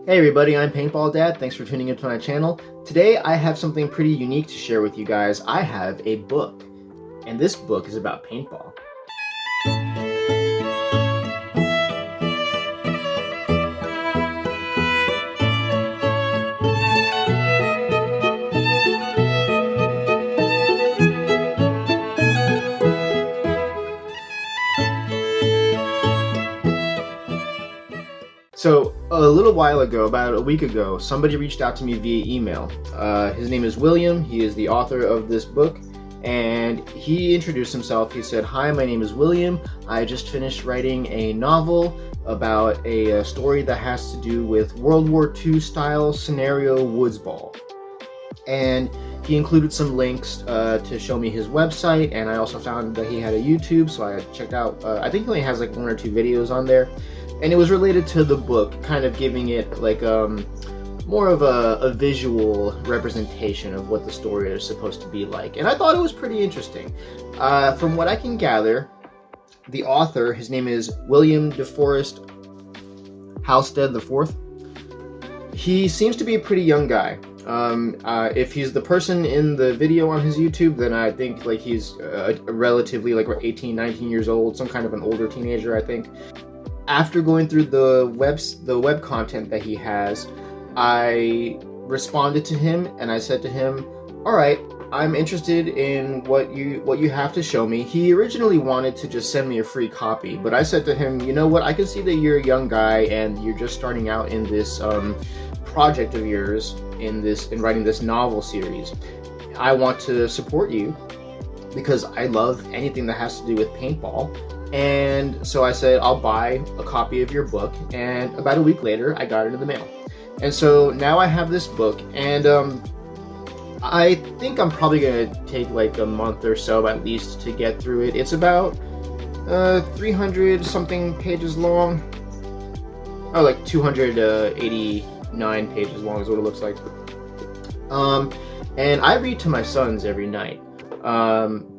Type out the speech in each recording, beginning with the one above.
Hey everybody, I'm Paintball Dad. Thanks for tuning into my channel. Today I have something pretty unique to share with you guys. I have a book, and this book is about paintball. So a little while ago, about a week ago, somebody reached out to me via email. His name is William. He is the author of this book, and he introduced himself. He said, "Hi, my name is William. I just finished writing a novel about a story that has to do with World War II style scenario woods ball." And he included some links to show me his website, and I also found that he had a YouTube, so I checked out, I think he only has like 1 or 2 videos on there. And it was related to the book, kind of giving it like more of a visual representation of what the story is supposed to be like. And I thought it was pretty interesting. From what I can gather, the author, his name is William DeForest Halstead IV. He seems to be a pretty young guy. If he's the person in the video on his YouTube, then I think like he's relatively like 18, 19 years old, some kind of an older teenager, I think. After going through the web content that he has, I responded to him and I said to him, "All right, I'm interested in what you have to show me." He originally wanted to just send me a free copy, but I said to him, "You know what? I can see that you're a young guy and you're just starting out in this project of yours in writing this novel series. I want to support you because I love anything that has to do with paintball." And so I said, "I'll buy a copy of your book," and about a week later, I got it in the mail. And so now I have this book, and I think I'm probably going to take like a month or so at least to get through it. It's about 300 something pages long. Oh, like 289 pages long is what it looks like. And I read to my sons every night.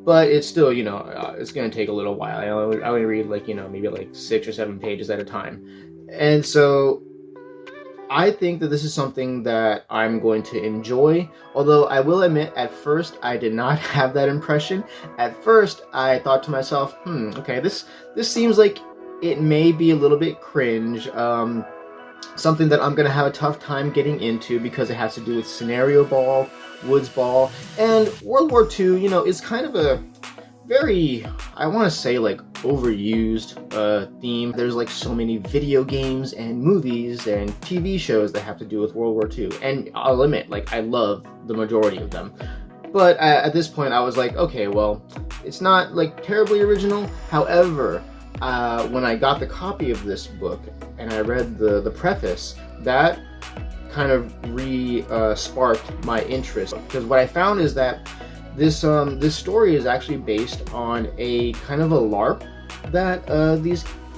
But it's still, it's going to take a little while. I only read like, maybe like 6 or 7 pages at a time. And so I think that this is something that I'm going to enjoy. Although I will admit, at first, I did not have that impression. At first, I thought to myself, okay, this seems like it may be a little bit cringe. Something that I'm going to have a tough time getting into because it has to do with scenario ball, woods ball, and World War II, is kind of a very, I want to say, like, overused theme. There's like so many video games and movies and TV shows that have to do with World War II, and I'll admit, like, I love the majority of them. But at this point, I was like, okay, well, it's not like terribly original. However, when I got the copy of this book and I read the preface, that kind of sparked my interest, because what I found is that this story is actually based on a kind of a LARP that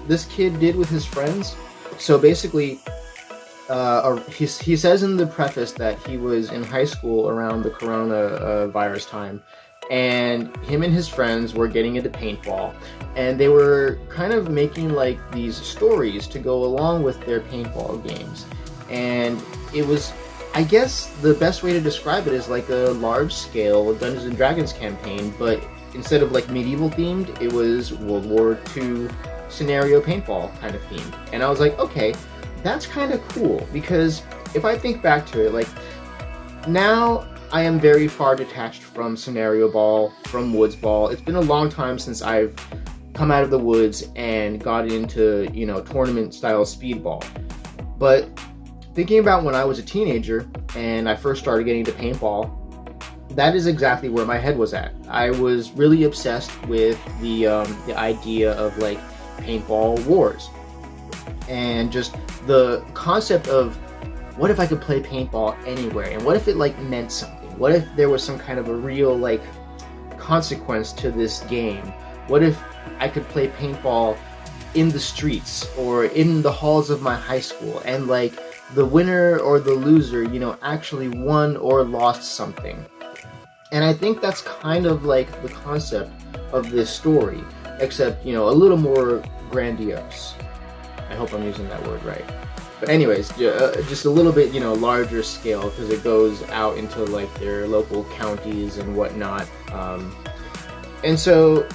this kid did with his friends. So basically, he says in the preface that he was in high school around the coronavirus time, and him and his friends were getting into paintball, and they were kind of making like these stories to go along with their paintball games. And it was, I guess the best way to describe it is like a large-scale Dungeons and Dragons campaign, but instead of like medieval themed, it was World War II scenario paintball kind of themed. And I was like, okay, that's kind of cool, because if I think back to it, like, now I am very far detached from scenario ball, from woods ball. It's been a long time since I've come out of the woods and got into, tournament style speedball. But thinking about when I was a teenager and I first started getting into paintball, that is exactly where my head was at. I was really obsessed with the idea of like paintball wars, and just the concept of what if I could play paintball anywhere, and what if it like meant something? What if there was some kind of a real like consequence to this game? What if I could play paintball in the streets or in the halls of my high school, and like the winner or the loser, actually won or lost something? And I think that's kind of like the concept of this story, except, a little more grandiose. I hope I'm using that word right. But anyways, just a little bit, larger scale, because it goes out into like their local counties and whatnot. And so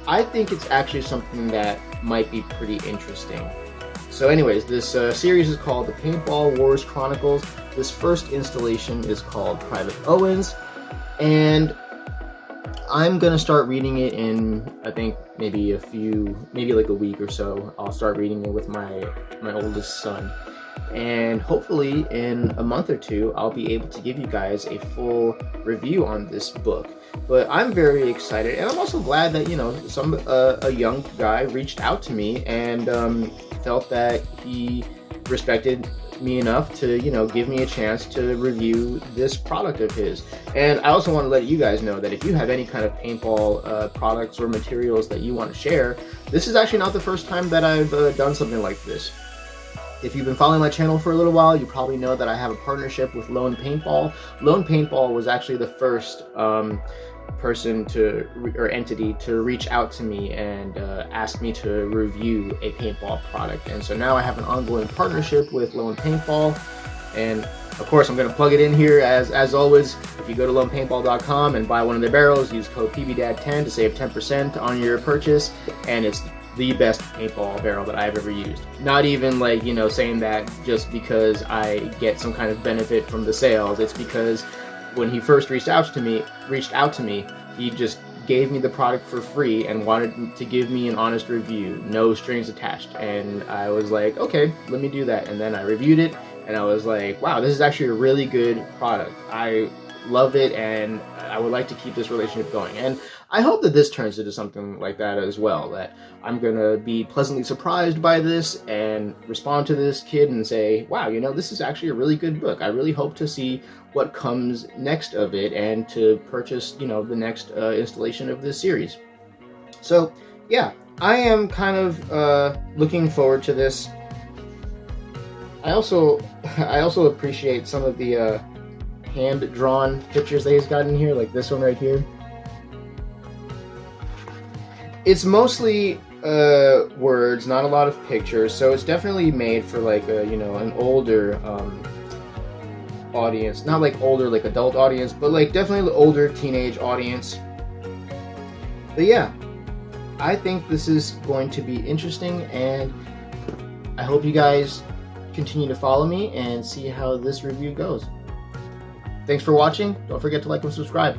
I think it's actually something that might be pretty interesting. So anyways, this series is called the Paintball Wars Chronicles. This first installation is called Private Owens, and I'm gonna start reading it in, I think, maybe like a week or so. I'll start reading it with my oldest son, and hopefully in a month or two I'll be able to give you guys a full review on this book. But I'm very excited, and I'm also glad that a young guy reached out to me and felt that he respected me enough to give me a chance to review this product of his. And I also want to let you guys know that if you have any kind of paintball products or materials that you want to share, this is actually not the first time that I've done something like this. If you've been following my channel for a little while, you probably know that I have a partnership with Lone Paintball. Lone Paintball was actually the first person or entity to reach out to me and ask me to review a paintball product. And so now I have an ongoing partnership with Lone Paintball, and of course I'm going to plug it in here as always. If you go to lonepaintball.com and buy one of their barrels, use code PBDAD10 to save 10% on your purchase, and it's the best paintball barrel that I've ever used. Not even like saying that just because I get some kind of benefit from the sales. It's because when he first reached out to me, he just gave me the product for free and wanted to give me an honest review, no strings attached. And I was like, okay, let me do that. And then I reviewed it, and I was like, wow, this is actually a really good product. I love it, and I would like to keep this relationship going. And I hope that this turns into something like that as well, that I'm gonna be pleasantly surprised by this and respond to this kid and say, wow, this is actually a really good book. I really hope to see what comes next of it and to purchase, the next installation of this series. So yeah, I am kind of looking forward to this. I also appreciate some of the hand-drawn pictures that he's got in here, like this one right here. It's mostly words, not a lot of pictures, so it's definitely made for like an older audience. Not like older like adult audience, but like definitely the older teenage audience. But yeah, I think this is going to be interesting, and I hope you guys continue to follow me and see how this review goes. Thanks for watching. Don't forget to like and subscribe.